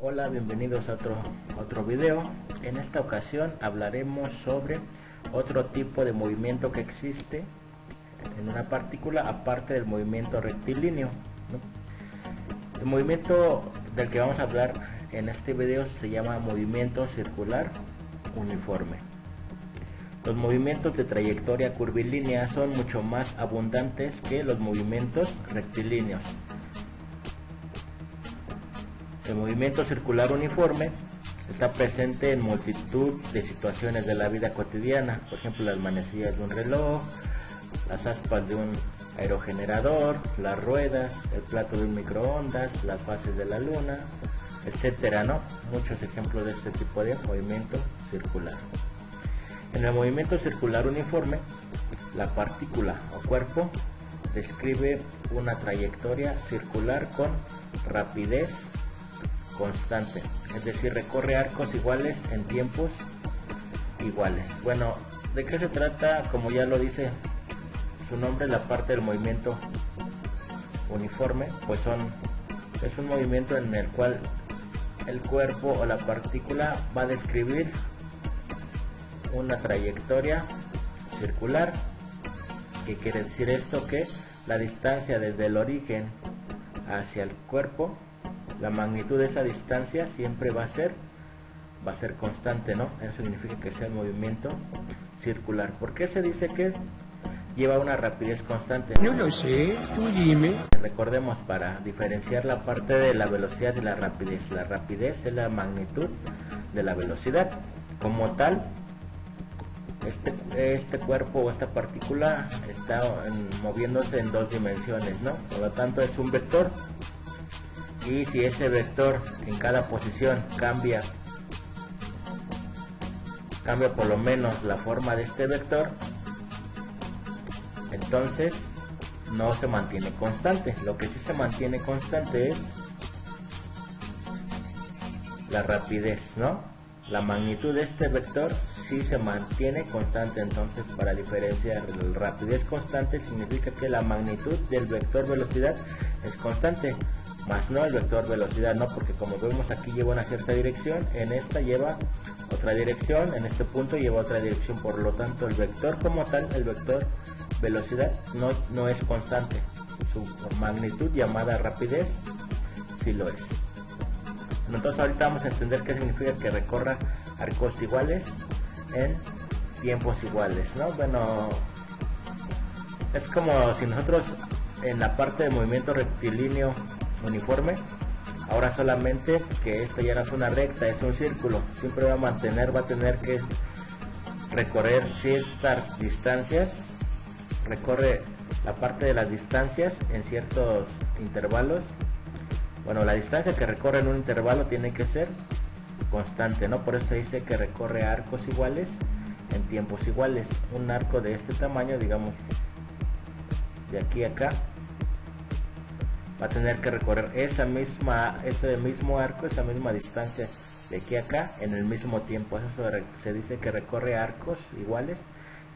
Hola, bienvenidos a otro video. En esta ocasión hablaremos sobre otro tipo de movimiento que existe en una partícula aparte del movimiento rectilíneo, ¿no? El movimiento del que vamos a hablar en este video se llama movimiento circular uniforme. Los movimientos de trayectoria curvilínea son mucho más abundantes que los movimientos rectilíneos. El movimiento circular uniforme está presente en multitud de situaciones de la vida cotidiana, por ejemplo las manecillas de un reloj, las aspas de un aerogenerador, las ruedas, el plato de un microondas, las fases de la luna, etcétera, ¿no? Muchos ejemplos de este tipo de movimiento circular. En el movimiento circular uniforme, la partícula o cuerpo describe una trayectoria circular con rapidez constante, es decir, recorre arcos iguales en tiempos iguales. Bueno, ¿de qué se trata? Como ya lo dice su nombre, la parte del movimiento uniforme, pues es un movimiento en el cual el cuerpo o la partícula va a describir una trayectoria circular. ¿Qué quiere decir esto? Que la distancia desde el origen hacia el cuerpo, la magnitud de esa distancia siempre va a ser constante, ¿no? Eso significa que sea el movimiento circular. ¿Por qué se dice que lleva una rapidez constante? No lo sé, tú dime. Recordemos, para diferenciar la parte de la velocidad y la rapidez es la magnitud de la velocidad. Como tal, este cuerpo o esta partícula está moviéndose en dos dimensiones, ¿no? Por lo tanto es un vector. Y si ese vector en cada posición cambia por lo menos la forma de este vector, entonces no se mantiene constante. Lo que sí se mantiene constante es la rapidez, ¿no? La magnitud de este vector sí se mantiene constante. Entonces, para diferenciar la rapidez constante significa que la magnitud del vector velocidad es constante, más no el vector velocidad, no, porque como vemos aquí lleva una cierta dirección, en esta lleva otra dirección, en este punto lleva otra dirección. Por lo tanto, el vector como tal, el vector velocidad no es constante. Su magnitud, llamada rapidez, sí lo es. Entonces ahorita vamos a entender qué significa que recorra arcos iguales en tiempos iguales, ¿no? Bueno, es como si nosotros en la parte de movimiento rectilíneo uniforme, ahora solamente que esto ya no es una recta, es un círculo, siempre va a tener que recorrer ciertas distancias, recorre la parte de las distancias en ciertos intervalos. Bueno, la distancia que recorre en un intervalo tiene que ser constante, ¿no? Por eso se dice que recorre arcos iguales en tiempos iguales. Un arco de este tamaño, digamos de aquí a acá, va a tener que recorrer ese mismo arco, esa misma distancia de aquí a acá en el mismo tiempo. Eso se dice que recorre arcos iguales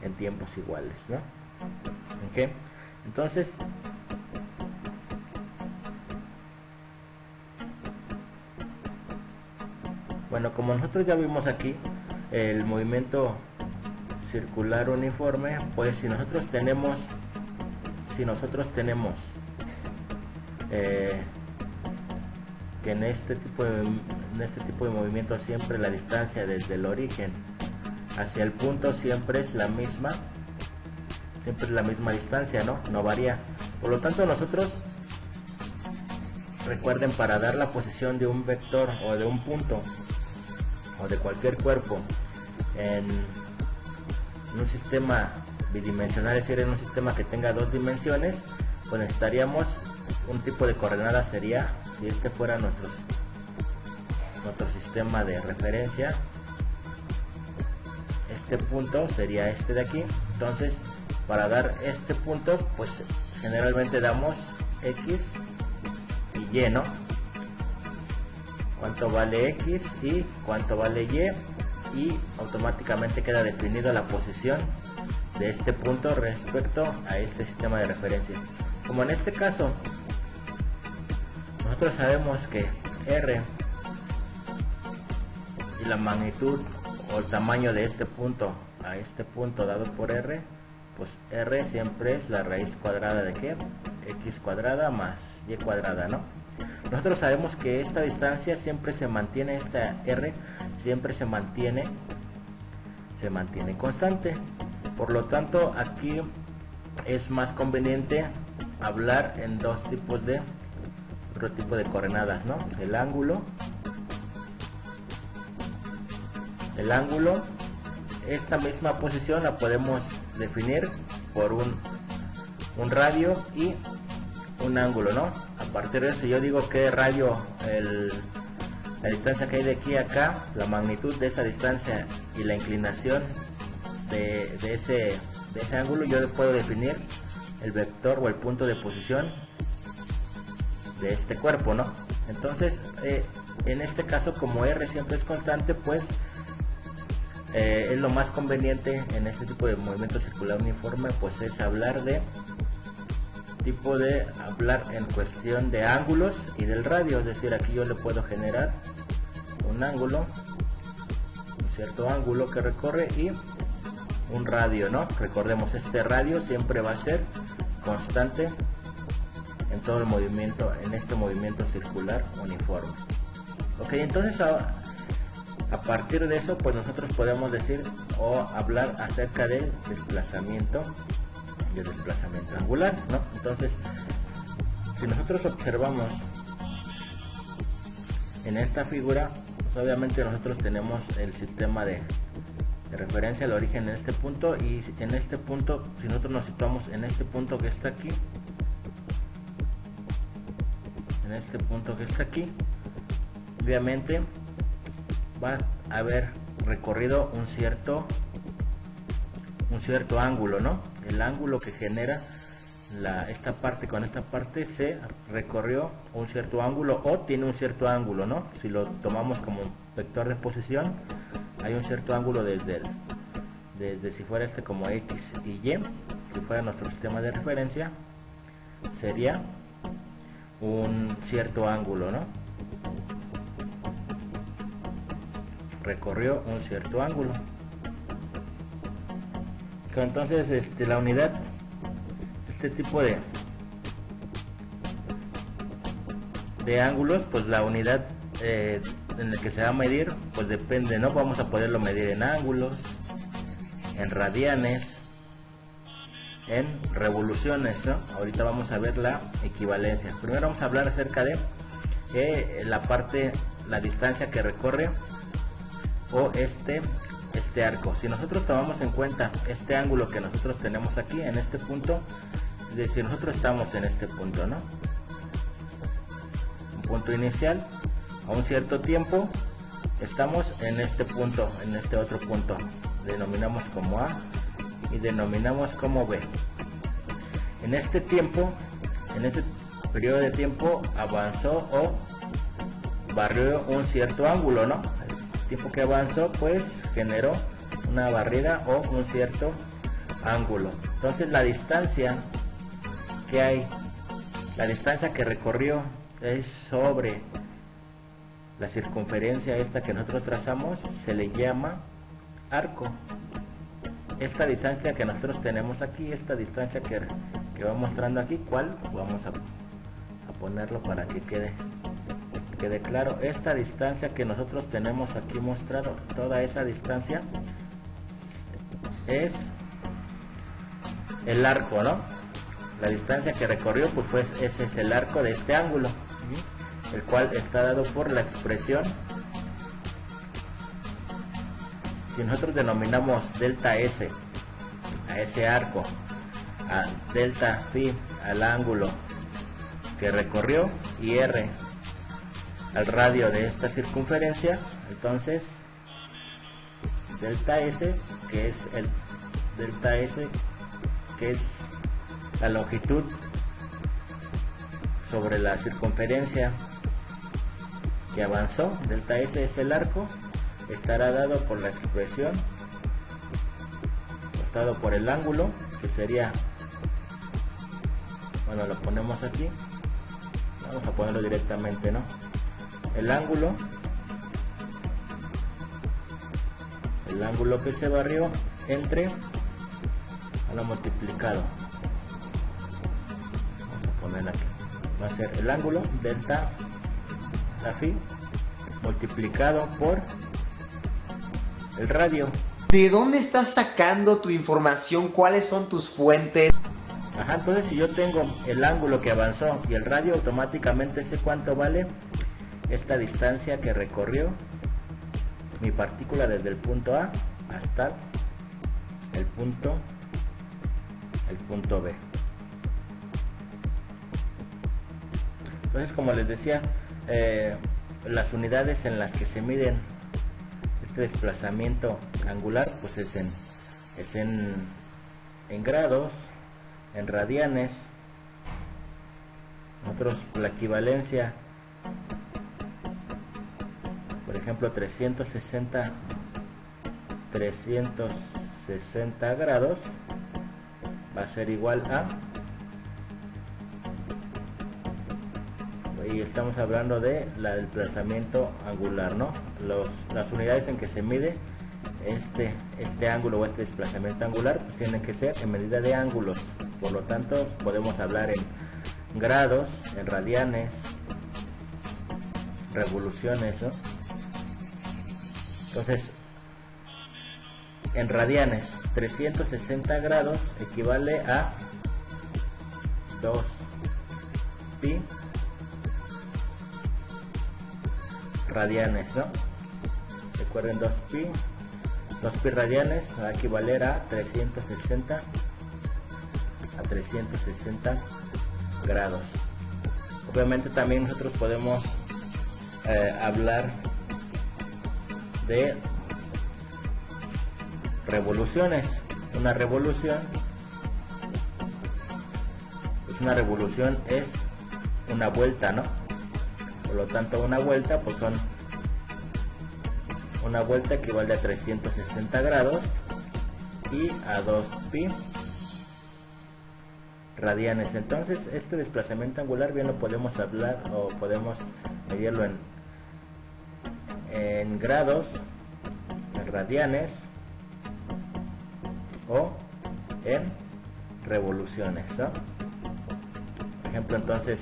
en tiempos iguales, ¿no? ¿Ok? Entonces, bueno, como nosotros ya vimos aquí el movimiento circular uniforme, pues si nosotros tenemos que en este tipo de movimiento siempre la distancia desde el origen hacia el punto siempre es la misma distancia, no varía. Por lo tanto, nosotros, recuerden, para dar la posición de un vector o de un punto o de cualquier cuerpo en un sistema bidimensional, es decir, en un sistema que tenga dos dimensiones, pues necesitaríamos un tipo de coordenada. Sería, si este fuera nuestro sistema de referencia, este punto sería este de aquí. Entonces, para dar este punto, pues generalmente damos X y Y, ¿no? Cuánto vale X y cuánto vale y automáticamente queda definida la posición de este punto respecto a este sistema de referencia. Como en este caso nosotros sabemos que R y la magnitud o el tamaño de este punto a este punto dado por R, pues R siempre es la raíz cuadrada de ¿qué? X cuadrada más Y cuadrada, ¿no? Nosotros sabemos que esta distancia siempre se mantiene, esta R siempre se mantiene constante. Por lo tanto, aquí es más conveniente hablar en otro tipo de coordenadas, ¿no? El ángulo, esta misma posición la podemos definir por un radio y un ángulo, ¿no? A partir de eso yo digo que radio, la distancia que hay de aquí a acá, la magnitud de esa distancia y la inclinación de ese ángulo, yo puedo definir el vector o el punto de posición de este cuerpo, ¿no? Entonces, en este caso, como R siempre es constante, pues es lo más conveniente en este tipo de movimiento circular uniforme, pues es hablar en cuestión de ángulos y del radio. Es decir, aquí yo le puedo generar un ángulo, un cierto ángulo que recorre y un radio, ¿no? Recordemos, este radio siempre va a ser constante en todo el movimiento, en este movimiento circular uniforme. Ok, entonces a partir de eso, pues nosotros podemos decir o hablar acerca del desplazamiento angular, ¿no? Entonces, si nosotros observamos en esta figura, pues obviamente nosotros tenemos el sistema de referencia, el origen en este punto, y en este punto, si nosotros nos situamos en este punto que está aquí, obviamente va a haber recorrido un cierto ángulo, ¿no? El ángulo que genera esta parte con esta parte se recorrió un cierto ángulo o tiene un cierto ángulo, ¿no? Si lo tomamos como vector de posición, hay un cierto ángulo desde si fuera como X y Y, si fuera nuestro sistema de referencia, sería un cierto ángulo, ¿no? Recorrió un cierto ángulo. Entonces la unidad, este tipo de ángulos, pues la unidad en la que se va a medir, pues depende, ¿no? Vamos a poderlo medir en ángulos, en radianes, en revoluciones, ¿no? Ahorita vamos a ver la equivalencia. Primero vamos a hablar acerca de la distancia que recorre o este arco. Si nosotros tomamos en cuenta este ángulo que nosotros tenemos aquí en este punto, es decir, nosotros estamos en este punto, ¿no? Un punto inicial, a un cierto tiempo estamos en este punto, en este otro punto, denominamos como A y denominamos como B. En este tiempo, en este periodo de tiempo, avanzó o barrió un cierto ángulo, ¿no? El tiempo que avanzó, pues generó una barrida o un cierto ángulo. Entonces la distancia que recorrió es sobre la circunferencia esta que nosotros trazamos, se le llama arco. Esta distancia que nosotros tenemos aquí, esta distancia que va mostrando aquí, ¿cuál? Vamos a ponerlo para que quede claro. Esta distancia que nosotros tenemos aquí mostrado, toda esa distancia es el arco, ¿no? La distancia que recorrió, pues ese es el arco de este ángulo, ¿sí? El cual está dado por la expresión. Si nosotros denominamos delta S a ese arco, a delta phi al ángulo que recorrió y R al radio de esta circunferencia, entonces delta S, que es la longitud sobre la circunferencia que avanzó, delta S es el arco, estará dado por la expresión, dado por el ángulo, que sería, bueno, lo ponemos aquí, Vamos a ponerlo directamente, ¿no? El ángulo que se barrió entre a lo multiplicado. Vamos a poner aquí. Va a ser el ángulo delta la phi multiplicado por el radio. ¿De dónde estás sacando tu información? ¿Cuáles son tus fuentes? Ajá, entonces si yo tengo el ángulo que avanzó y el radio, automáticamente sé cuánto vale esta distancia que recorrió mi partícula desde el punto A hasta el punto B. Entonces, como les decía, las unidades en las que se miden este desplazamiento angular pues es en grados, en radianes. Nosotros la equivalencia, por ejemplo, 360 grados va a ser igual a, y estamos hablando de el desplazamiento angular, ¿no? Las unidades en que se mide este ángulo o este desplazamiento angular pues tienen que ser en medida de ángulos, por lo tanto podemos hablar en grados, en radianes, revoluciones, ¿no? Entonces, en radianes, 360 grados equivale a 2 pi radianes, ¿no? Recuerden, 2 pi radianes va a equivaler a 360 grados. Obviamente también nosotros podemos hablar de revoluciones. Una revolución es una vuelta, ¿no? Por lo tanto, una vuelta pues una vuelta equivale a 360 grados y a 2 pi radianes. Entonces, este desplazamiento angular bien lo podemos hablar o podemos medirlo en grados, en radianes o en revoluciones, ¿no? Por ejemplo, entonces,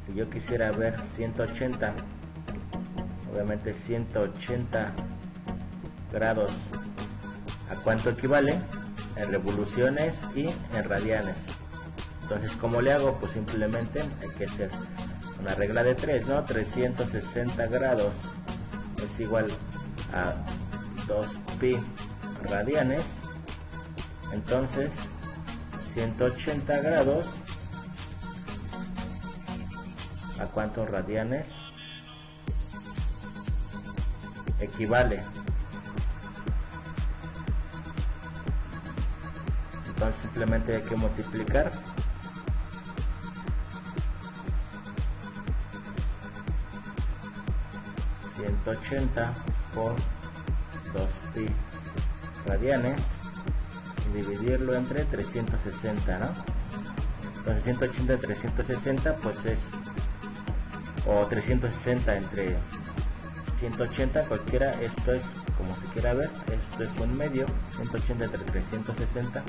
si yo quisiera ver 180, obviamente 180 grados, ¿a cuánto equivale? En revoluciones y en radianes. Entonces, ¿cómo le hago? Pues simplemente hay que hacer una regla de 3, ¿no? 360 grados es igual a 2 pi radianes. Entonces, 180 grados, ¿a cuántos radianes equivale? Entonces simplemente hay que multiplicar 180 por 2 pi radianes y dividirlo entre 360, ¿no? Entonces 180 entre 360 pues es, o 360 entre 180, cualquiera, esto es como se quiera ver, esto es un medio. 180 entre 360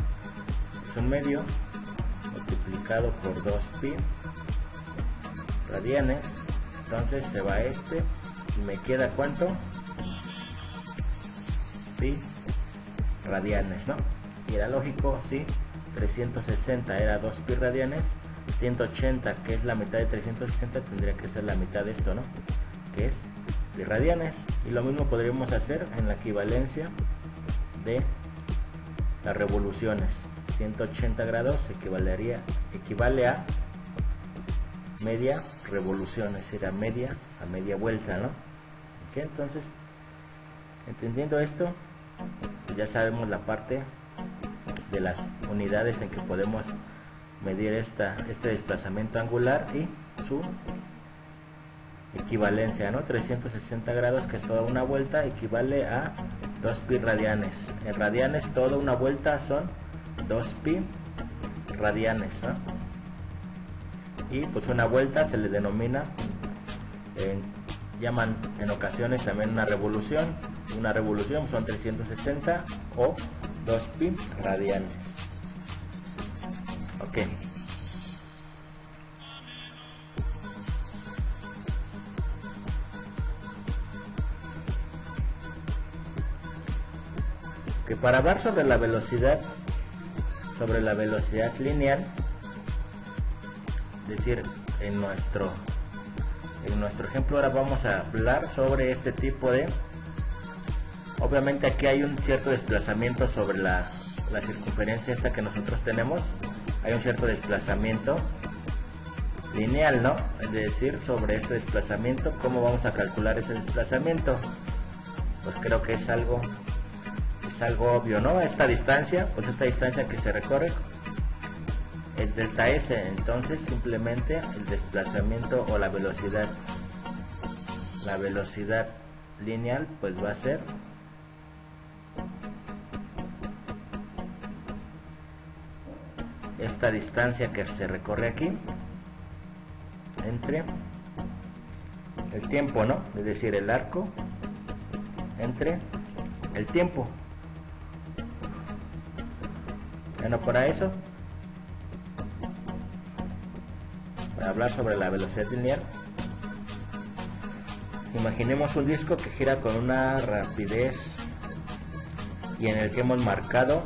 es un medio multiplicado por 2 pi radianes. Entonces se va este y me queda ¿cuánto? Pi radianes, ¿no? Y era lógico, sí, 360 era 2 pi radianes, 180, que es la mitad de 360, tendría que ser la mitad de esto, ¿no? Que es pi radianes. Y lo mismo podríamos hacer en la equivalencia de las revoluciones. 180 grados equivale a media revolución, es decir, a media vuelta, ¿no? ¿Ok? Entonces, entendiendo esto, ya sabemos la parte de las unidades en que podemos medir este desplazamiento angular y su equivalencia, ¿no? 360 grados, que es toda una vuelta, equivale a 2 pi radianes. En radianes, toda una vuelta son 2 pi radianes, ¿no? y pues una vuelta se le denomina, llaman en ocasiones también una revolución son 360 o 2 pi radianes. Ok. Que para hablar sobre la velocidad lineal, es decir, en nuestro ejemplo ahora vamos a hablar sobre este tipo de, obviamente aquí hay un cierto desplazamiento sobre la circunferencia esta que nosotros tenemos, hay un cierto desplazamiento lineal, ¿no? Es decir, sobre este desplazamiento, ¿cómo vamos a calcular ese desplazamiento? Pues creo que es algo obvio, ¿no? Esta distancia que se recorre es delta S, entonces simplemente el desplazamiento o la velocidad lineal pues va a ser esta distancia que se recorre aquí entre el tiempo, ¿no? Es decir, el arco entre el tiempo. Bueno, para eso, para hablar sobre la velocidad lineal, imaginemos un disco que gira con una rapidez y en el que hemos marcado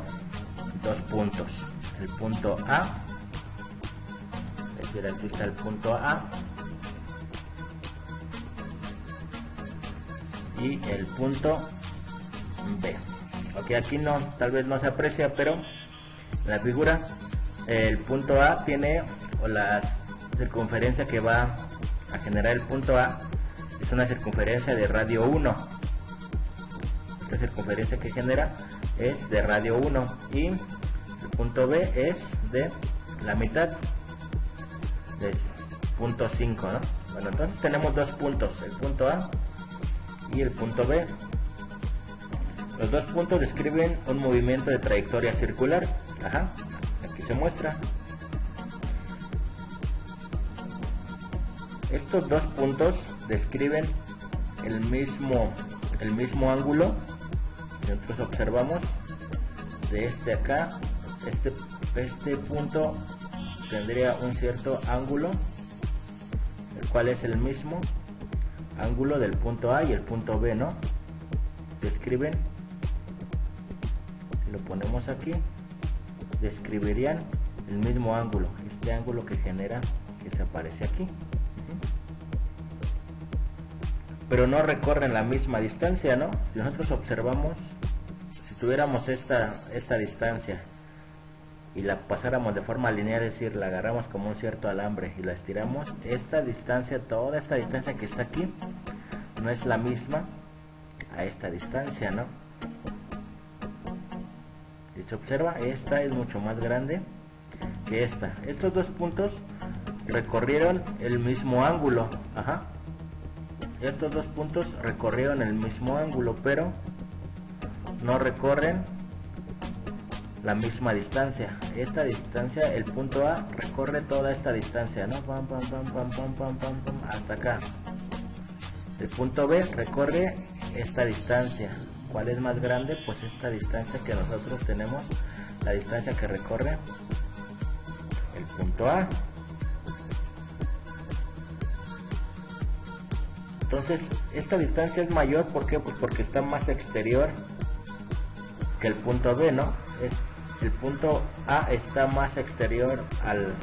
dos puntos, el punto A, es decir, aquí está el punto A y el punto B. Ok, aquí no, tal vez no se aprecia, pero en la figura el punto A tiene, o la circunferencia que va a generar el punto A es una circunferencia de radio 1. Esta circunferencia que genera es de radio 1 y el punto B es de la mitad, de punto 5, ¿no? Bueno, entonces tenemos dos puntos, el punto A y el punto B. Los dos puntos describen un movimiento de trayectoria circular. Ajá, aquí se muestra. Estos dos puntos describen el mismo ángulo. Nosotros observamos de este acá, este punto tendría un cierto ángulo, el cual es el mismo ángulo del punto A y el punto B, ¿no? Describen, si lo ponemos aquí, describirían el mismo ángulo, este ángulo que genera, que se aparece aquí, pero no recorren la misma distancia, ¿no? Si nosotros observamos, si tuviéramos esta distancia y la pasáramos de forma lineal, es decir, la agarramos como un cierto alambre y la estiramos, esta distancia, toda esta distancia que está aquí, no es la misma a esta distancia, ¿no? Si se observa, esta es mucho más grande que esta. Estos dos puntos recorrieron el mismo ángulo, ajá. Estos dos puntos recorrieron el mismo ángulo, pero no recorren la misma distancia. Esta distancia, el punto A recorre toda esta distancia, ¿no? Pam, pam, pam, pam, pam, pam, pam, pam, hasta acá. El punto B recorre esta distancia. ¿Cuál es más grande? Pues esta distancia que nosotros tenemos, la distancia que recorre el punto A. Entonces, esta distancia es mayor, ¿por qué? Pues porque está más exterior que el punto B, ¿no? El punto A está más exterior al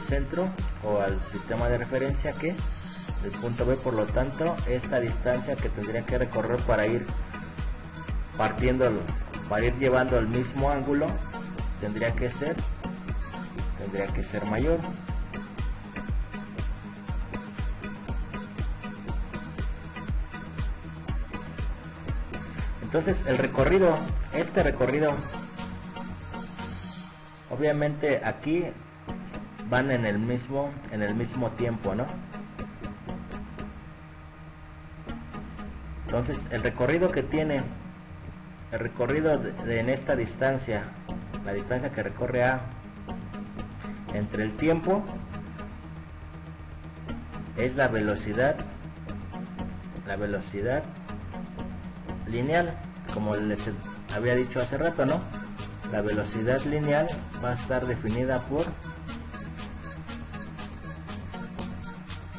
centro o al sistema de referencia que el punto B, por lo tanto, esta distancia que tendría que recorrer para ir partiéndolo, para ir llevando el mismo ángulo, tendría que ser mayor. Entonces este recorrido, obviamente aquí van en el mismo tiempo, ¿no? Entonces el recorrido que tiene, el recorrido en esta distancia, la distancia que recorre A entre el tiempo es la velocidad lineal, como les había dicho hace rato, ¿no? La velocidad lineal va a estar definida por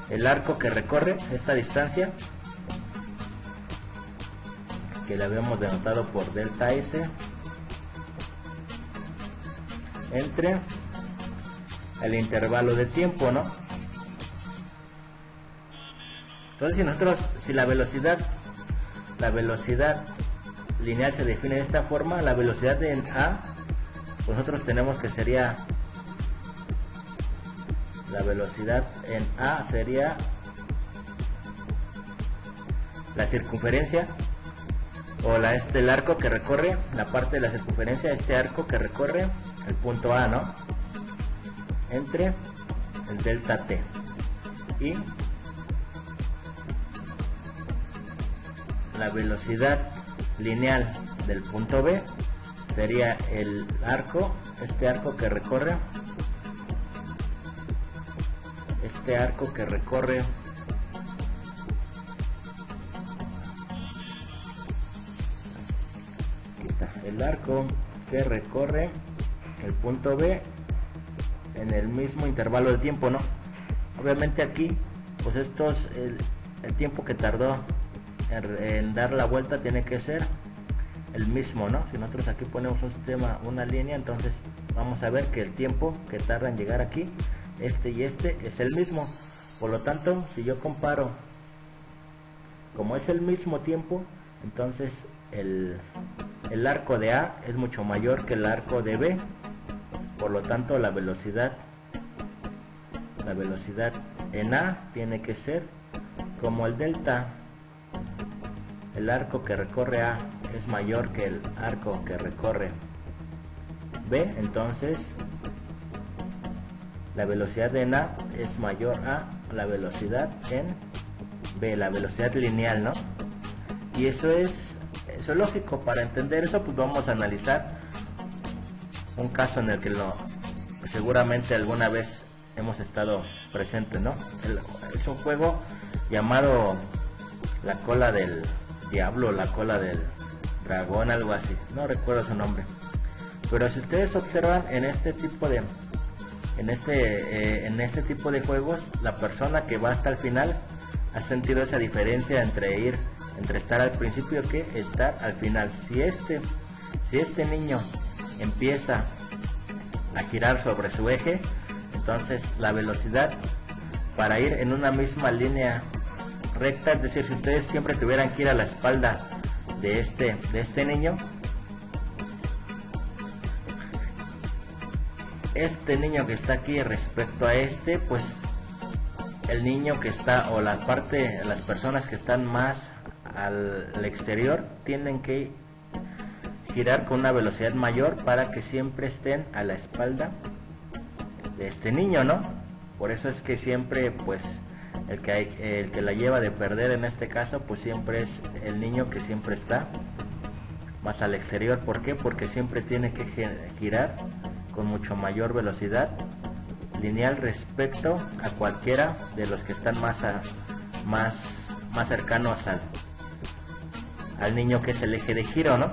el arco que recorre esta distancia, que la habíamos denotado por delta S, entre el intervalo de tiempo, ¿no? Entonces, si la velocidad lineal se define de esta forma, la velocidad en A, pues nosotros tenemos que sería, la velocidad en A sería la circunferencia, o el arco que recorre, la parte de la circunferencia, este arco que recorre el punto A, ¿no? Entre el delta T. Y la velocidad lineal del punto B sería el arco, este arco que recorre el arco que recorre el punto B en el mismo intervalo de tiempo, ¿no? Obviamente aquí, pues esto es el tiempo que tardó en dar la vuelta, tiene que ser el mismo, ¿no? Si nosotros aquí ponemos un sistema, una línea, entonces vamos a ver que el tiempo que tarda en llegar aquí, este y este, es el mismo. Por lo tanto, si yo comparo, como es el mismo tiempo, entonces el arco de A es mucho mayor que el arco de B. Por lo tanto, la velocidad en A tiene que ser como el delta. El arco que recorre A es mayor que el arco que recorre B, entonces la velocidad en A es mayor a la velocidad en B, la velocidad lineal, ¿no? Y eso es lógico. Para entender eso, pues vamos a analizar un caso en el que seguramente alguna vez hemos estado presentes, ¿no? Es un juego llamado La Cola del Diablo, La Cola del Dragón, algo así, no recuerdo su nombre. Pero si ustedes observan en este tipo de juegos, la persona que va hasta el final ha sentido esa diferencia entre estar al principio que estar al final. Si este niño empieza a girar sobre su eje, entonces la velocidad para ir en una misma línea recta, es decir, si ustedes siempre tuvieran que ir a la espalda de este niño, este niño que está aquí respecto a pues el niño que está, o las personas que están más al exterior, tienen que girar con una velocidad mayor para que siempre estén a la espalda de este niño, ¿no? Por eso es que siempre, pues, el que la lleva de perder en este caso, pues siempre es el niño que siempre está más al exterior. ¿Por qué? Porque siempre tiene que girar con mucho mayor velocidad lineal respecto a cualquiera de los que están más cercanos al niño, que es el eje de giro, ¿no?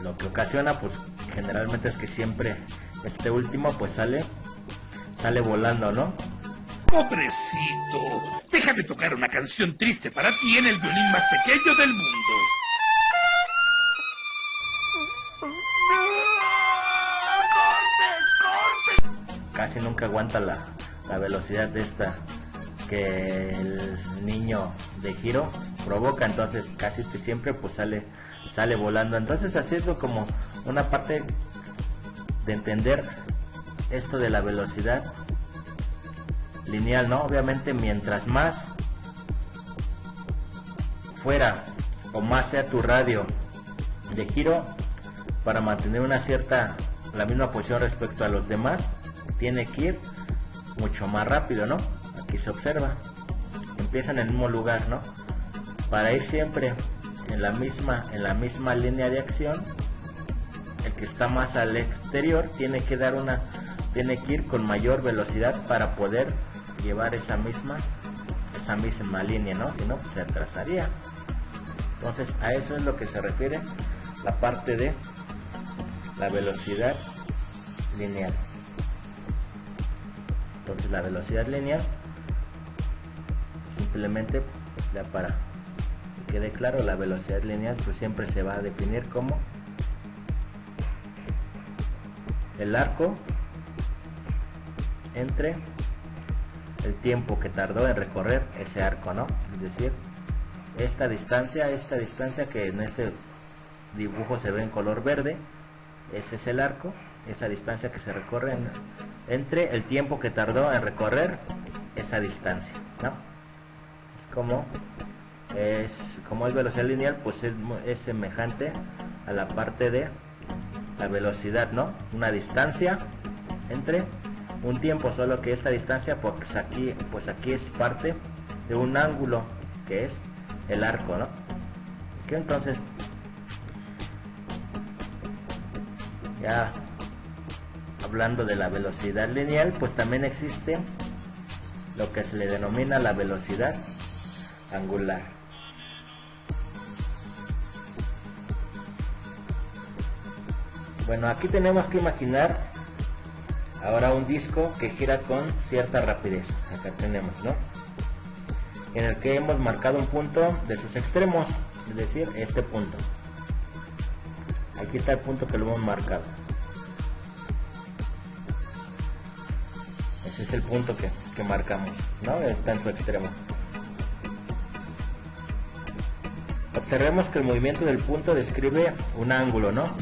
Lo que ocasiona, pues, generalmente es que siempre este último, pues, sale volando, ¿no? Pobrecito, déjame tocar una canción triste para ti en el violín más pequeño del mundo. Casi nunca aguanta la velocidad de esta que el niño de giro provoca, entonces casi siempre pues sale volando. Entonces, así es como una parte de entender esto de la velocidad lineal, ¿no? Obviamente, mientras más fuera o más sea tu radio de giro, para mantener la misma posición respecto a los demás, tiene que ir mucho más rápido, ¿no? Aquí se observa, empieza en el mismo lugar, ¿no? Para ir siempre en la misma línea de acción, el que está más al exterior tiene que ir con mayor velocidad para poder llevar esa misma esa misma línea, ¿no? Si no, pues se trazaría. Entonces a eso es lo que se refiere la parte de la velocidad lineal. Entonces la velocidad lineal, simplemente ya para que quede claro, la velocidad lineal pues siempre se va a definir como el arco entre el tiempo que tardó en recorrer ese arco, ¿no? Es decir, esta distancia que en este dibujo se ve en color verde, ese es el arco, esa distancia que se recorre entre el tiempo que tardó en recorrer esa distancia, ¿no? Es como es velocidad lineal, pues es semejante a la parte de la velocidad, ¿no? Una distancia entre un tiempo, solo que esta distancia pues aquí es parte de un ángulo que es el arco, ¿no? Que entonces ya hablando de la velocidad lineal, pues también existe lo que se le denomina la velocidad angular. Bueno, aquí tenemos que imaginar ahora un disco que gira con cierta rapidez. Acá tenemos, ¿no? En el que hemos marcado un punto de sus extremos, es decir, este punto. Aquí está el punto que lo hemos marcado. Ese es el punto que marcamos, ¿no? Está en su extremo. Observemos que el movimiento del punto describe un ángulo, ¿no?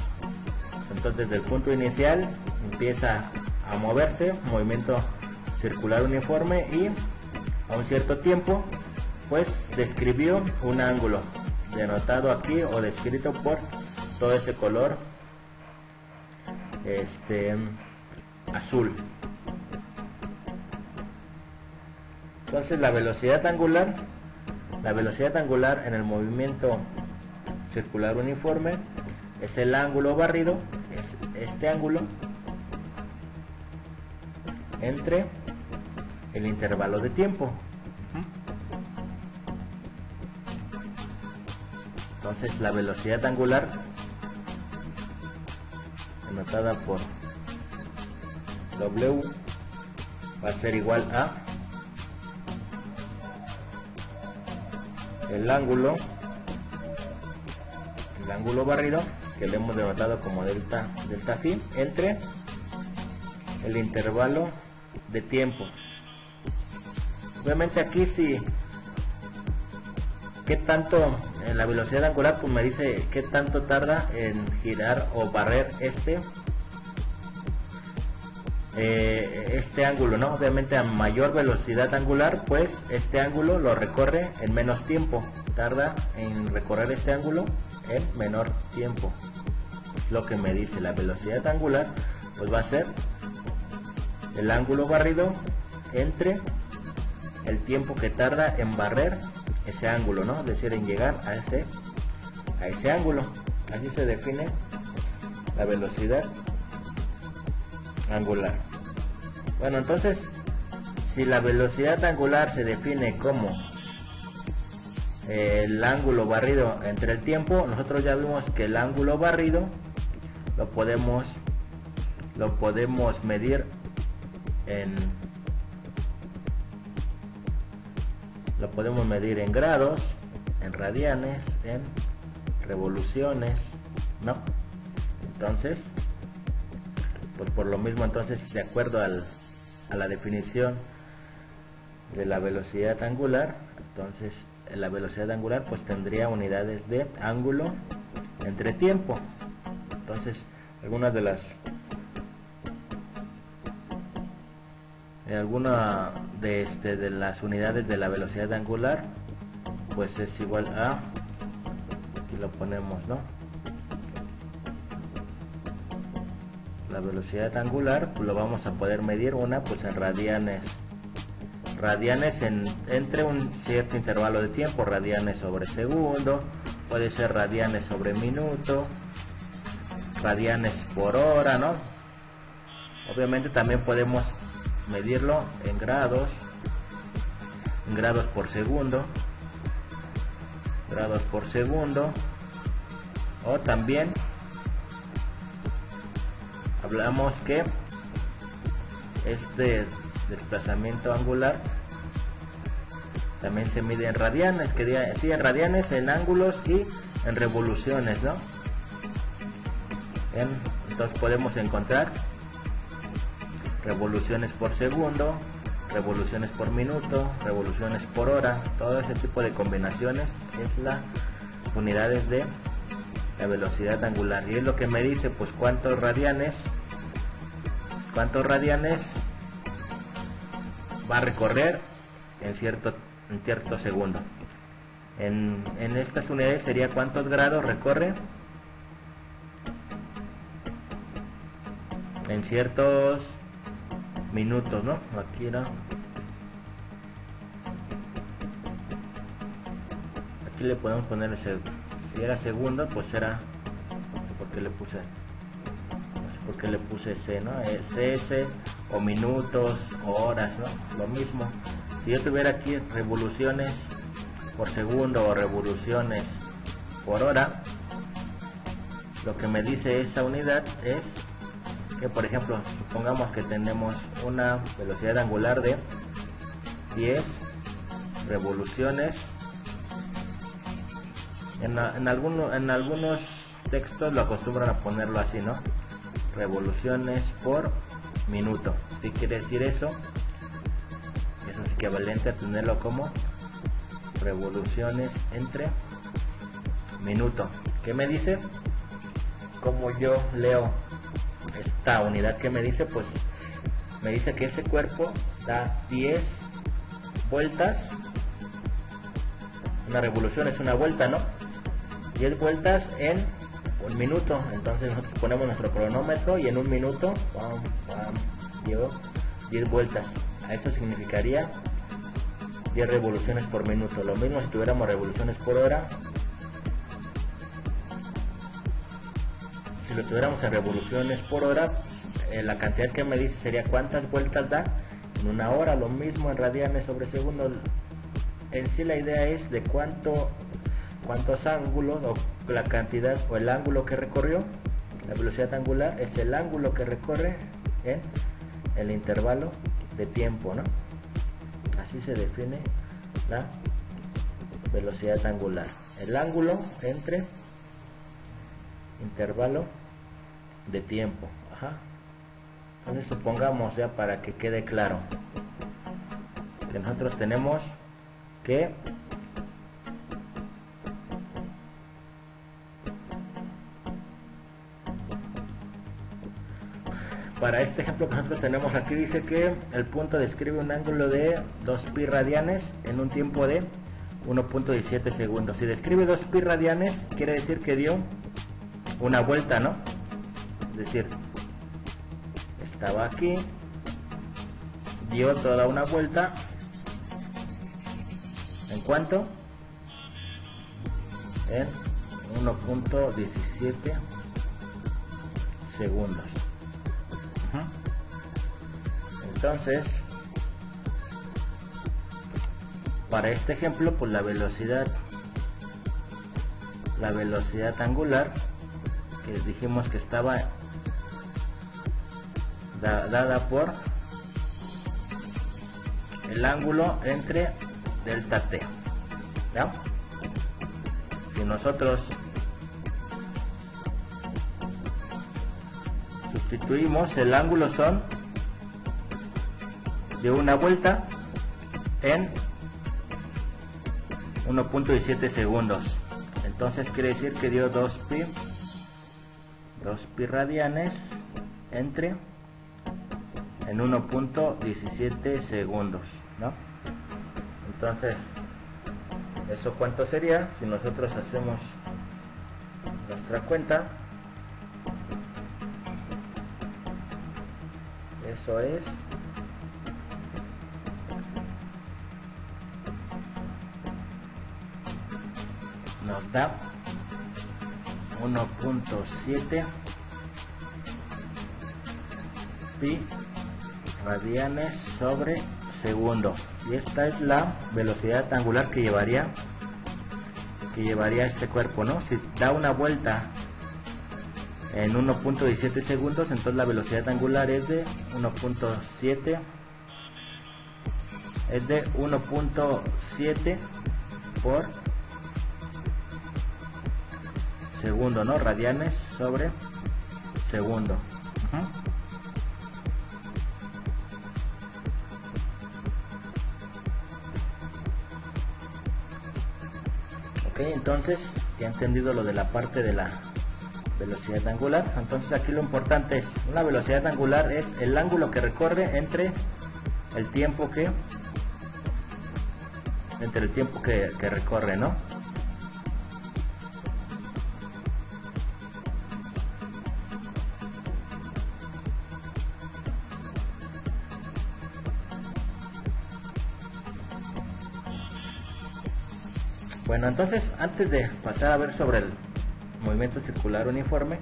Entonces desde el punto inicial empieza a moverse, movimiento circular uniforme, y a un cierto tiempo pues describió un ángulo, denotado aquí o descrito por todo ese color azul. Entonces la velocidad angular en el movimiento circular uniforme es el ángulo barrido, es este ángulo entre el intervalo de tiempo. Entonces la velocidad angular, denotada por W, va a ser igual a el ángulo barrido, que le hemos denotado como delta phi, entre el intervalo de tiempo. Obviamente aquí sí, qué tanto en la velocidad angular, pues me dice qué tanto tarda en girar o barrer este ángulo, ¿no? Obviamente a mayor velocidad angular, pues este ángulo lo recorre en menos tiempo, tarda en recorrer este ángulo en menor tiempo. Lo que me dice la velocidad angular, pues va a ser el ángulo barrido entre el tiempo que tarda en barrer ese ángulo, ¿no? Es decir, en llegar a ese ángulo. Así se define la velocidad angular. Bueno, entonces, si la velocidad angular se define como el ángulo barrido entre el tiempo, nosotros ya vimos que el ángulo barrido lo podemos medir en grados, en radianes, en revoluciones, ¿no? Entonces, pues por lo mismo, entonces, de acuerdo a la definición de la velocidad angular, entonces la velocidad angular pues tendría unidades de ángulo entre tiempo. Entonces, algunas de las unidades de la velocidad angular pues es igual a, y lo ponemos, ¿no? La velocidad angular pues lo vamos a poder medir pues en radianes entre un cierto intervalo de tiempo, radianes sobre segundo, puede ser radianes sobre minuto, radianes por hora, ¿no? Obviamente también podemos medirlo en grados, en grados por segundo, o también hablamos que este desplazamiento angular también se mide en radianes, en radianes, en ángulos y en revoluciones, ¿no? Entonces podemos encontrar revoluciones por segundo, revoluciones por minuto, revoluciones por hora. Todo ese tipo de combinaciones es las unidades de la velocidad angular, y es lo que me dice pues cuántos radianes va a recorrer en cierto segundo. En estas unidades sería cuántos grados recorre en ciertos minutos, ¿no? Aquí no. Aquí le podemos poner si era segundo, pues era, no sé por qué le puse C, ¿no? CS o minutos o horas, ¿no? Lo mismo. Si yo tuviera aquí revoluciones por segundo o revoluciones por hora, lo que me dice esa unidad es que, por ejemplo, supongamos que tenemos una velocidad angular de 10 revoluciones. En algunos textos lo acostumbran a ponerlo así, ¿no? Revoluciones por minuto. ¿Qué quiere decir eso? Eso es equivalente a tenerlo como revoluciones entre minuto. ¿Qué me dice? Como yo leo esta unidad que me dice, pues me dice que este cuerpo da 10 vueltas. Una revolución es una vuelta, ¿no? 10 vueltas en un minuto. Entonces nosotros ponemos nuestro cronómetro y en un minuto llevo 10 vueltas. A eso significaría 10 revoluciones por minuto. Lo mismo si tuviéramos revoluciones por hora. Si lo tuviéramos en revoluciones por hora, la cantidad que me dice sería cuántas vueltas da en una hora. Lo mismo en radianes sobre segundo. En sí la idea es de cuántos ángulos, o la cantidad o el ángulo que recorrió. La velocidad angular es el ángulo que recorre en el intervalo de tiempo, ¿no? Así se define la velocidad angular, el ángulo entre intervalo de tiempo. Entonces supongamos, ya para que quede claro, que nosotros tenemos que para este ejemplo que nosotros tenemos aquí, dice que el punto describe un ángulo de 2pi radianes en un tiempo de 1.17 segundos. Si describe 2pi radianes, quiere decir que dio una vuelta, ¿no? Es decir, estaba aquí, dio toda una vuelta. ¿En cuánto? En 1.17 segundos. Entonces, para este ejemplo, pues la velocidad angular, que dijimos que estaba dada por el ángulo entre delta t, ¿ya? Si nosotros sustituimos, el ángulo son de una vuelta en 1.17 segundos. Entonces quiere decir que dio 2pi radianes en 1.17 segundos, ¿no? Entonces, ¿eso cuánto sería? Si nosotros hacemos nuestra cuenta, eso es nos da 1.7 pi radianes sobre segundo. Y esta es la velocidad angular que llevaría este cuerpo, ¿no? Si da una vuelta en 1.17 segundos, entonces la velocidad angular es de 1.7, es de 1.7 por segundo, ¿no? Radianes sobre segundo. Ok, entonces ya he entendido lo de la parte de la velocidad angular. Entonces aquí lo importante es, una velocidad angular es el ángulo que recorre entre el tiempo que recorre, ¿no? Bueno, entonces antes de pasar a ver sobre el movimiento circular uniforme,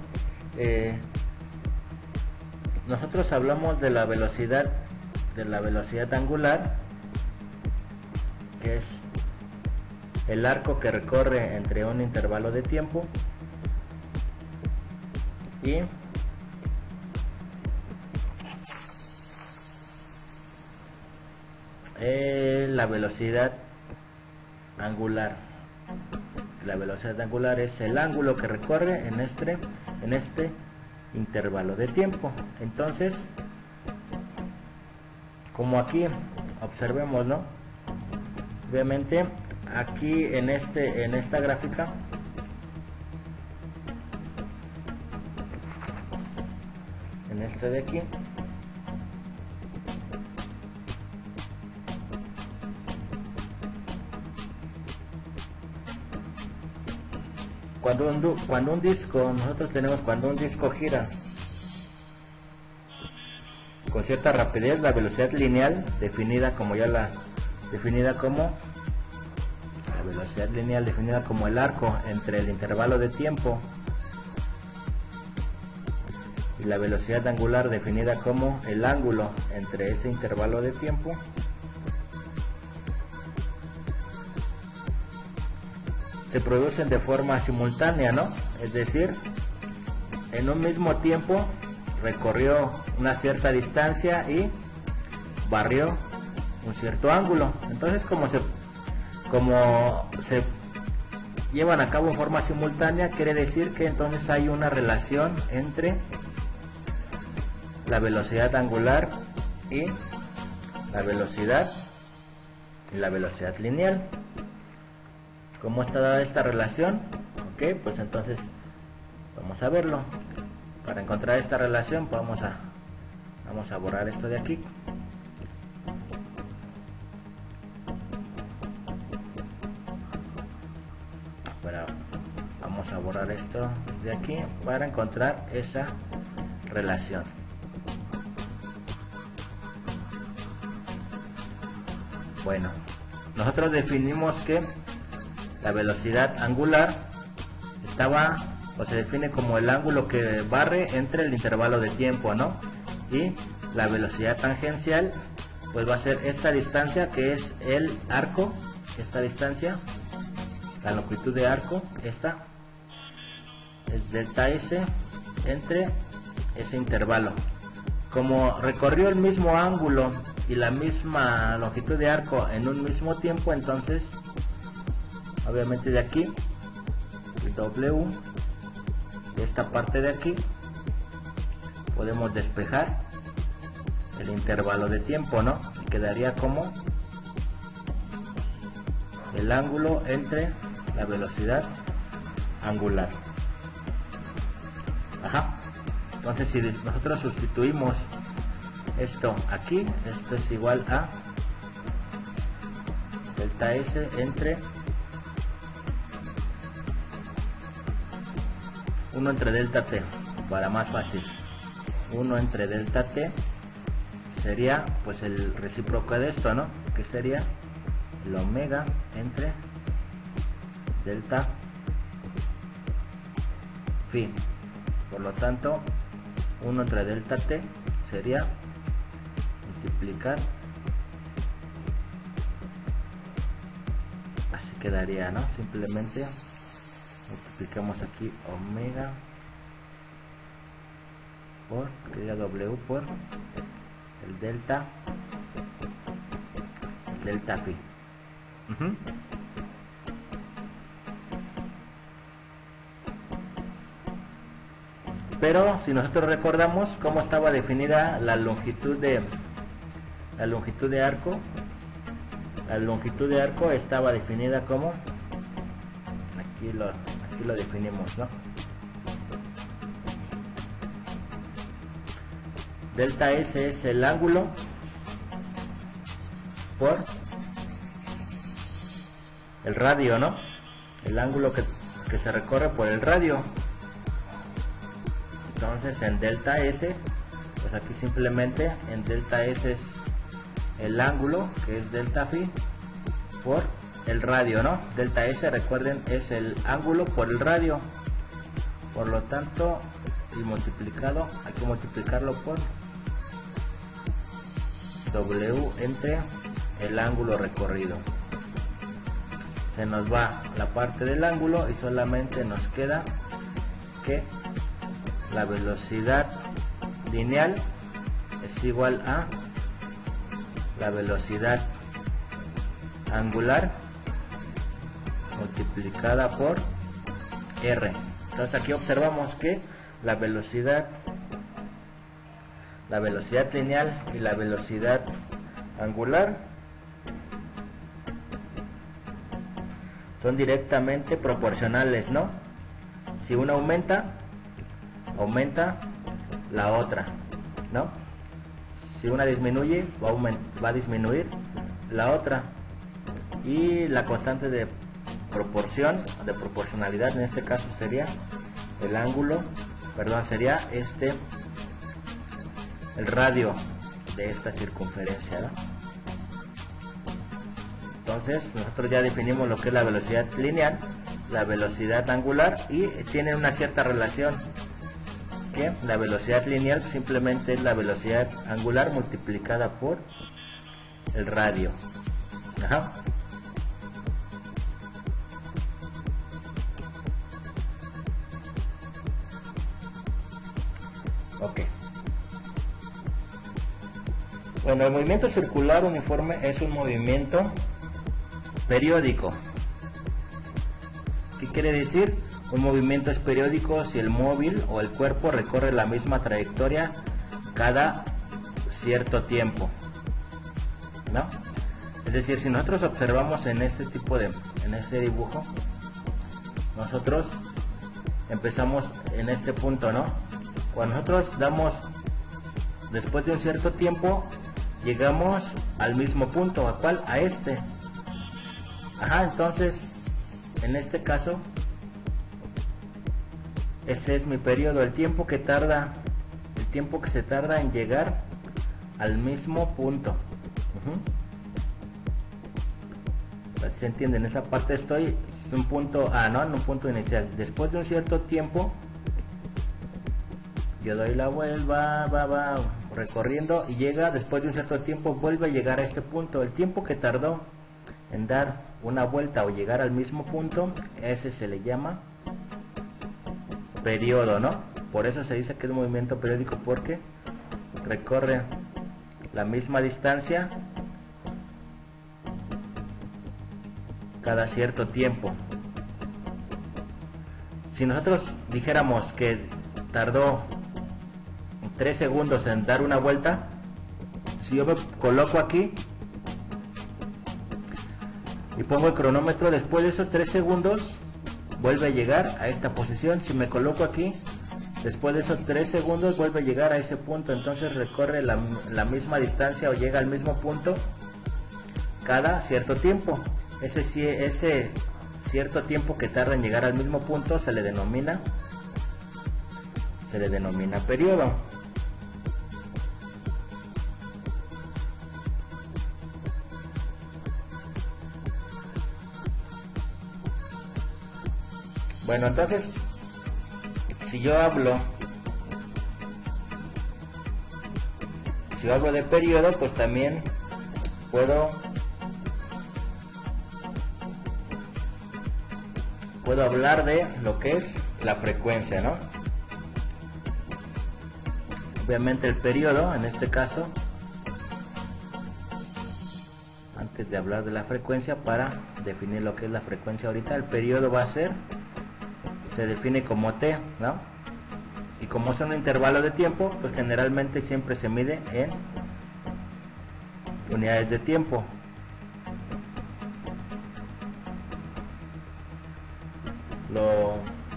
nosotros hablamos de la velocidad angular, que es el arco que recorre entre un intervalo de tiempo y la velocidad angular. La velocidad angular es el ángulo que recorre en este intervalo de tiempo. Entonces, como aquí observemos, ¿no? Obviamente aquí en esta gráfica en este de aquí, cuando un disco, nosotros tenemos cuando un disco gira con cierta rapidez, la velocidad lineal definida como la velocidad lineal definida como el arco entre el intervalo de tiempo, y la velocidad angular definida como el ángulo entre ese intervalo de tiempo, se producen de forma simultánea, ¿no? Es decir, en un mismo tiempo recorrió una cierta distancia y barrió un cierto ángulo. Entonces, como se llevan a cabo en forma simultánea, quiere decir que entonces hay una relación entre la velocidad angular y la velocidad lineal. ¿Cómo está dada esta relación? Ok, pues entonces vamos a verlo. Para encontrar esta relación vamos a borrar esto de aquí. Bueno, vamos a borrar esto de aquí para encontrar esa relación. Bueno, nosotros definimos que la velocidad angular se define como el ángulo que barre entre el intervalo de tiempo, ¿no? Y la velocidad tangencial pues va a ser esta distancia, que es el arco, esta distancia, la longitud de arco, esta es delta S entre ese intervalo. Como recorrió el mismo ángulo y la misma longitud de arco en un mismo tiempo, entonces obviamente de aquí el W, esta parte de aquí, podemos despejar el intervalo de tiempo, ¿no? Y quedaría como el ángulo entre la velocidad angular. Entonces, si nosotros sustituimos esto aquí, esto es igual a delta S entre 1 entre delta T, para más fácil. 1 entre delta T sería pues el recíproco de esto, ¿no? Que sería el omega entre delta phi. Por lo tanto, 1 entre delta T sería multiplicar quedaría, ¿no? Simplemente multiplicamos aquí omega por, que diga W por el delta phi. Pero si nosotros recordamos cómo estaba definida la longitud de arco, la longitud de arco estaba definida como, aquí lo definimos, ¿no? Delta S es el ángulo por el radio, ¿no? El ángulo que se recorre por el radio. Entonces en delta S, pues aquí simplemente en delta S es el ángulo, que es delta phi, por el radio, ¿no? Delta S, recuerden, es el ángulo por el radio. Por lo tanto, y multiplicado, hay que multiplicarlo por W entre el ángulo recorrido. Se nos va la parte del ángulo y solamente nos queda que la velocidad lineal es igual a la velocidad angular multiplicada por R. Entonces aquí observamos que la velocidad lineal y la velocidad angular son directamente proporcionales, ¿no? Si una aumenta la otra, ¿no? Si una disminuye, va a disminuir la otra. Y la constante de proporción, de proporcionalidad, en este caso sería el ángulo, sería el radio de esta circunferencia, ¿no? Entonces nosotros ya definimos lo que es la velocidad lineal, la velocidad angular, y tienen una cierta relación, que la velocidad lineal simplemente es la velocidad angular multiplicada por el radio. Ajá. Ok. Bueno, el movimiento circular uniforme es un movimiento periódico. ¿Qué quiere decir? Un movimiento es periódico si el móvil o el cuerpo recorre la misma trayectoria cada cierto tiempo, ¿no? Es decir, si nosotros observamos en este dibujo, nosotros empezamos en este punto, ¿no? Cuando nosotros después de un cierto tiempo, llegamos al mismo punto. ¿A cuál? A este. Ajá, entonces, en este caso, ese es mi periodo, el tiempo que se tarda en llegar al mismo punto. Pues se entiende, en esa parte es un punto A, ¿no? En un punto inicial. Después de un cierto tiempo, yo doy la vuelta, va recorriendo y después de un cierto tiempo, vuelve a llegar a este punto. El tiempo que tardó en dar una vuelta o llegar al mismo punto, ese se le llama periodo, ¿no? Por eso se dice que es movimiento periódico, porque recorre la misma distancia cada cierto tiempo. Si nosotros dijéramos que tardó 3 segundos en dar una vuelta, si yo me coloco aquí y pongo el cronómetro, después de esos 3 segundos vuelve a llegar a esta posición. Si me coloco aquí, después de esos 3 segundos vuelve a llegar a ese punto. Entonces recorre la misma distancia o llega al mismo punto cada cierto tiempo. Ese cierto tiempo que tarda en llegar al mismo punto se le denomina periodo. Bueno, entonces, si yo hablo de periodo, pues también puedo puedo hablar de lo que es la frecuencia, ¿no? Obviamente el periodo, en este caso, antes de hablar de la frecuencia, para definir lo que es la frecuencia ahorita, el periodo va a ser, se define como t, ¿no? Y como es un intervalo de tiempo, pues generalmente siempre se mide en unidades de tiempo.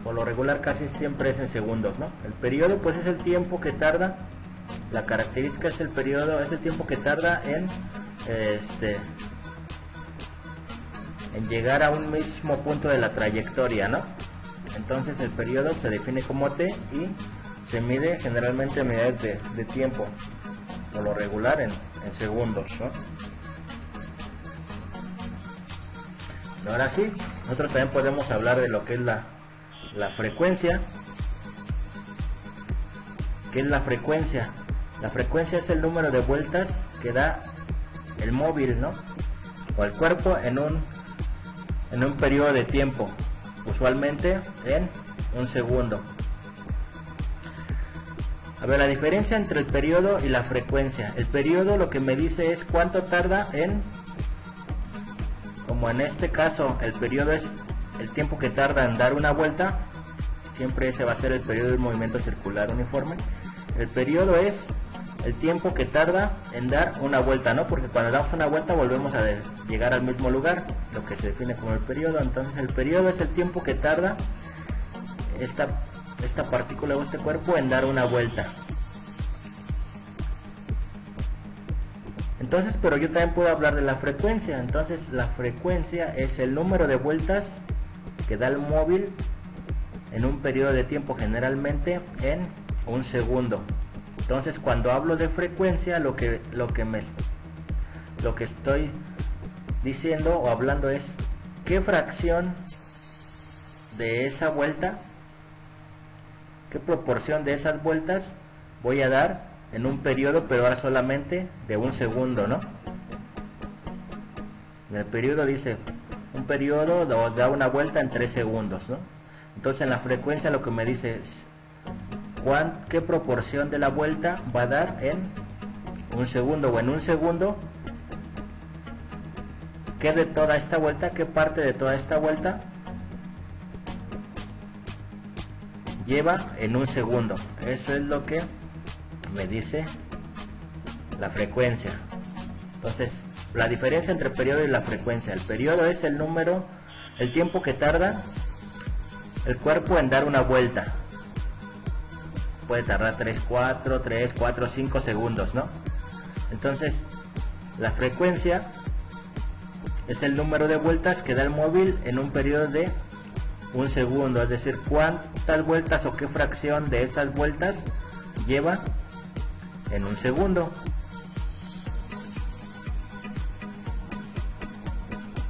Por lo regular casi siempre es en segundos, ¿no? El periodo pues es el tiempo que tarda, la característica es el periodo, es el tiempo que tarda en llegar a un mismo punto de la trayectoria, ¿no? Entonces el periodo se define como t y se mide generalmente en unidades de tiempo, por lo regular en segundos, ¿no? Ahora sí, nosotros también podemos hablar de lo que es la frecuencia. ¿Qué es la frecuencia? La frecuencia es el número de vueltas que da el móvil, ¿no? O el cuerpo en un periodo de tiempo, usualmente en un segundo. A ver, la diferencia entre el periodo y la frecuencia. El periodo lo que me dice es cuánto tarda como en este caso el periodo es el tiempo que tarda en dar una vuelta, siempre ese va a ser el periodo del movimiento circular uniforme. El periodo es el tiempo que tarda en dar una vuelta, ¿no? Porque cuando damos una vuelta volvemos a llegar al mismo lugar, lo que se define como el periodo. Entonces el periodo es el tiempo que tarda esta partícula o este cuerpo en dar una vuelta. Entonces, pero yo también puedo hablar de la frecuencia. Entonces la frecuencia es el número de vueltas que da el móvil en un periodo de tiempo, generalmente en un segundo. Entonces cuando hablo de frecuencia, lo que estoy diciendo o hablando es qué fracción de esa vuelta, qué proporción de esas vueltas voy a dar en un periodo, pero ahora solamente de un segundo, ¿no? En el periodo dice un periodo da una vuelta en 3 segundos, ¿no? Entonces en la frecuencia lo que me dice es qué proporción de la vuelta va a dar en un segundo, o en un segundo qué de toda esta vuelta, qué parte de toda esta vuelta lleva en un segundo. Eso es lo que me dice la frecuencia. Entonces la diferencia entre el periodo y la frecuencia: el periodo es el tiempo que tarda el cuerpo en dar una vuelta. Puede tardar 3, 4, 5 segundos, ¿no? Entonces la frecuencia es el número de vueltas que da el móvil en un periodo de un segundo, es decir, cuántas vueltas o qué fracción de esas vueltas lleva en un segundo.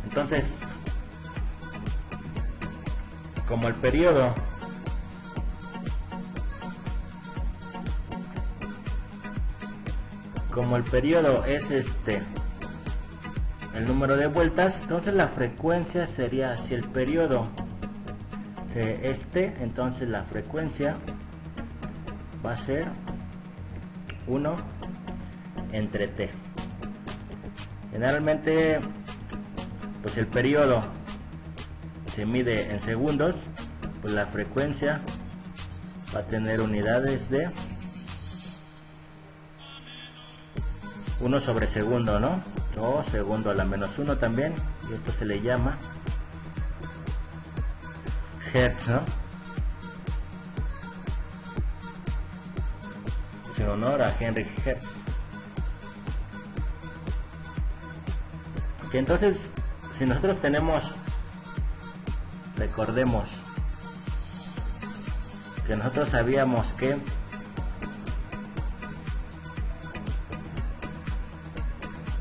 Entonces, como el periodo es el número de vueltas, entonces la frecuencia sería, si el periodo es t, entonces la frecuencia va a ser 1 entre t. Generalmente pues el periodo se mide en segundos, pues la frecuencia va a tener unidades de 1 sobre segundo, ¿no? O segundo a la menos 1 también, y esto se le llama hertz, ¿no? En honor a Henry Hertz. Que entonces, si nosotros recordemos que nosotros sabíamos que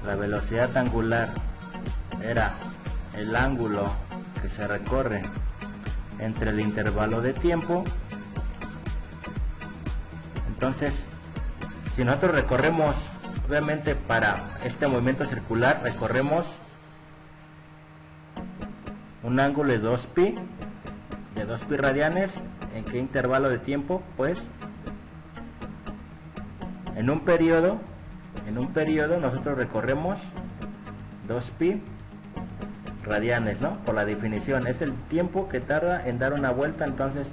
la velocidad angular era el ángulo que se recorre entre el intervalo de tiempo, entonces si nosotros recorremos, obviamente para este movimiento circular recorremos un ángulo de 2pi, de 2 pi radianes. ¿En qué intervalo de tiempo? Pues en un periodo nosotros recorremos 2 pi radianes, ¿no? Por la definición, es el tiempo que tarda en dar una vuelta. Entonces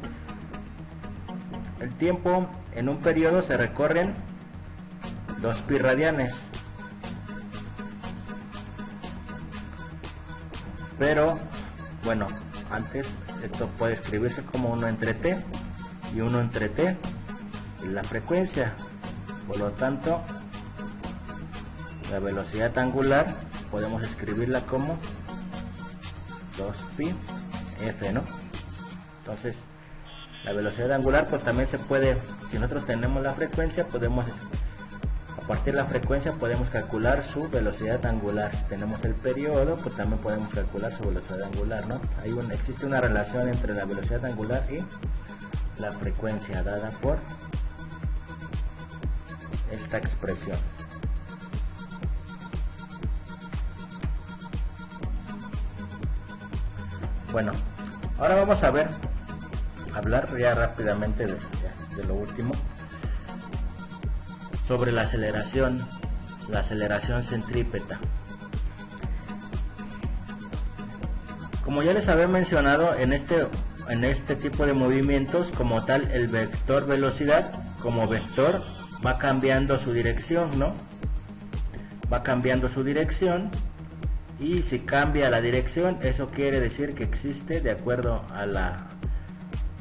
el tiempo en un periodo se recorren 2 pi radianes. Pero bueno, antes esto puede escribirse como 1 entre t, y 1 entre t es la frecuencia. Por lo tanto, la velocidad angular podemos escribirla como 2 pi f, ¿no? Entonces la velocidad angular pues también se puede, si nosotros tenemos la frecuencia, podemos, a partir de la frecuencia podemos calcular su velocidad angular. Si tenemos el periodo, pues también podemos calcular su velocidad angular, ¿no? Existe una relación entre la velocidad angular y la frecuencia dada por esta expresión. Bueno, ahora vamos a hablar ya rápidamente de lo último, sobre la aceleración centrípeta. Como ya les había mencionado, en este tipo de movimientos, como tal, el vector velocidad como vector va cambiando su dirección, ¿no? Va cambiando su dirección, y si cambia la dirección, eso quiere decir que existe, de acuerdo a la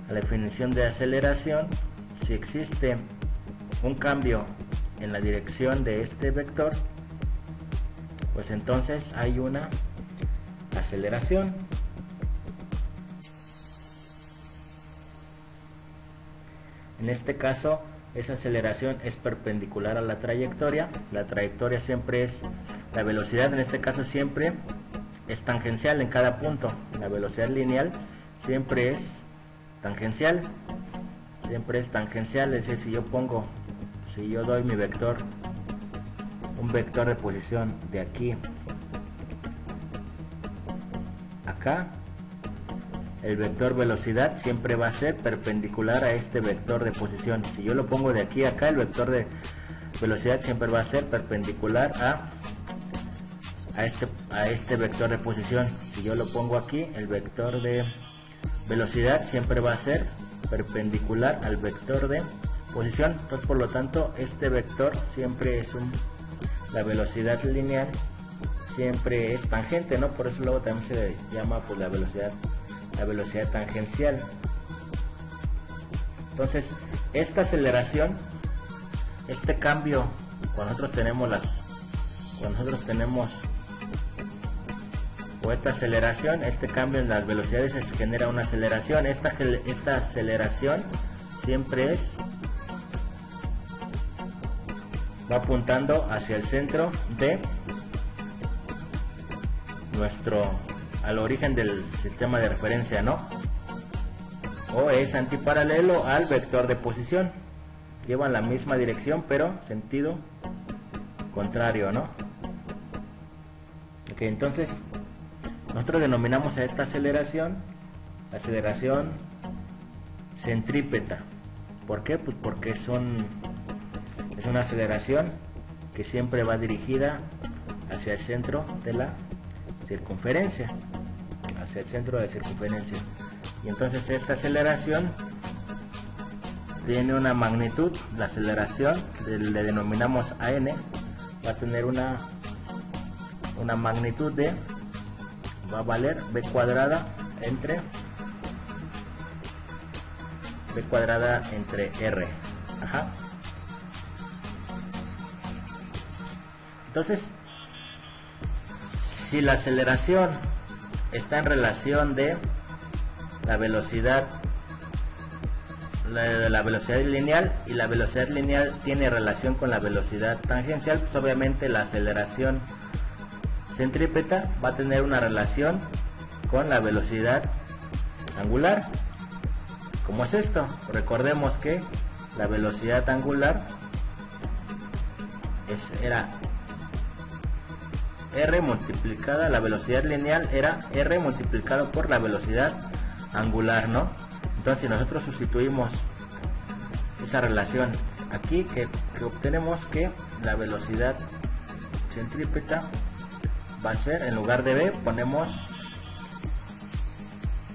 definición de aceleración, si existe un cambio en la dirección de este vector, pues entonces hay una aceleración. En este caso, esa aceleración es perpendicular a la trayectoria. La trayectoria siempre es, la velocidad en este caso siempre es tangencial en cada punto. La velocidad lineal siempre es tangencial. Siempre es tangencial, es decir, si yo doy mi vector, un vector de posición de aquí a acá, el vector velocidad siempre va a ser perpendicular a este vector de posición. Si yo lo pongo de aquí a acá, el vector de velocidad siempre va a ser perpendicular a este vector de posición. Si yo lo pongo aquí, el vector de velocidad siempre va a ser perpendicular al vector de posición. Entonces, por lo tanto, este vector siempre es la velocidad lineal siempre es tangente, ¿no? Por eso luego también se le llama pues la velocidad tangencial. Entonces, esta aceleración, este cambio, cuando nosotros tenemos o esta aceleración, este cambio en las velocidades, se genera una aceleración. Esta aceleración siempre va apuntando hacia el centro de al origen del sistema de referencia, ¿no? O es antiparalelo al vector de posición. Llevan la misma dirección, pero sentido contrario, ¿no? Ok, entonces nosotros denominamos a esta aceleración centrípeta. ¿Por qué? Pues porque es una aceleración que siempre va dirigida hacia el centro de la circunferencia, y entonces esta aceleración tiene una magnitud. La aceleración le denominamos AN, va a tener una magnitud va a valer b cuadrada entre r. Ajá. Entonces, si la aceleración está en relación de la velocidad lineal, y la velocidad lineal tiene relación con la velocidad tangencial, pues obviamente la aceleración centrípeta va a tener una relación con la velocidad angular. ¿Cómo es esto? Recordemos que la velocidad angular era r multiplicada, la velocidad lineal era r multiplicado por la velocidad angular, ¿no? Entonces si nosotros sustituimos esa relación aquí, que obtenemos que la velocidad centrípeta va a ser, en lugar de b ponemos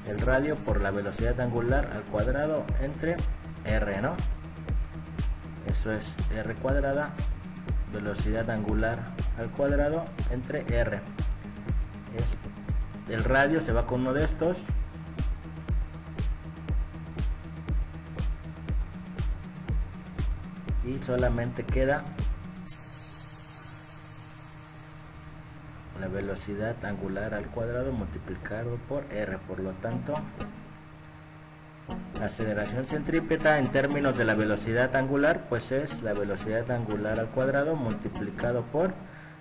el radio por la velocidad angular al cuadrado entre r, ¿no? Eso es r cuadrada, velocidad angular al cuadrado entre r. El radio se va con uno de estos, y solamente queda la velocidad angular al cuadrado multiplicado por r. Por lo tanto, la aceleración centrípeta en términos de la velocidad angular pues es la velocidad angular al cuadrado multiplicado por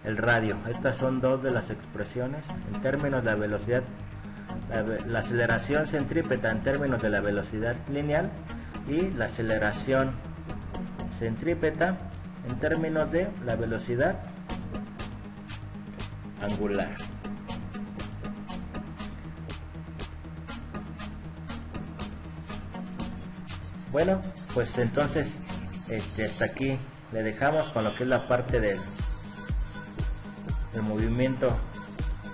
el radio. Estas son dos de las expresiones en términos de la velocidad, la aceleración centrípeta en términos de la velocidad lineal y la aceleración centrípeta en términos de la velocidad angular. Bueno, pues entonces hasta aquí le dejamos con lo que es la parte del movimiento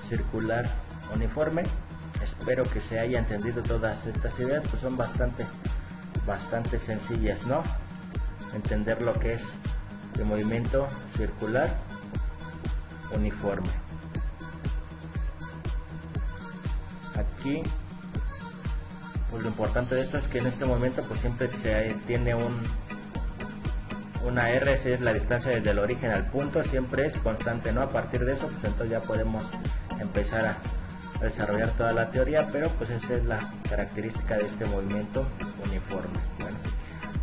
circular uniforme. Espero que se haya entendido todas estas ideas, pues son bastante sencillas, ¿no? Entender lo que es el movimiento circular uniforme. Aquí pues lo importante de esto es que en este momento pues siempre se tiene una r, esa es la distancia desde el origen al punto, siempre es constante, ¿no? A partir de eso pues entonces ya podemos empezar a desarrollar toda la teoría, pero pues esa es la característica de este movimiento uniforme. Bueno,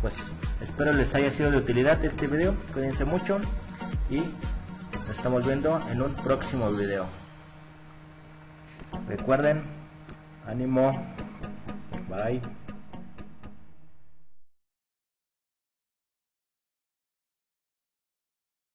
pues espero les haya sido de utilidad este video, cuídense mucho y nos estamos viendo en un próximo video. Recuerden, ánimo, bye.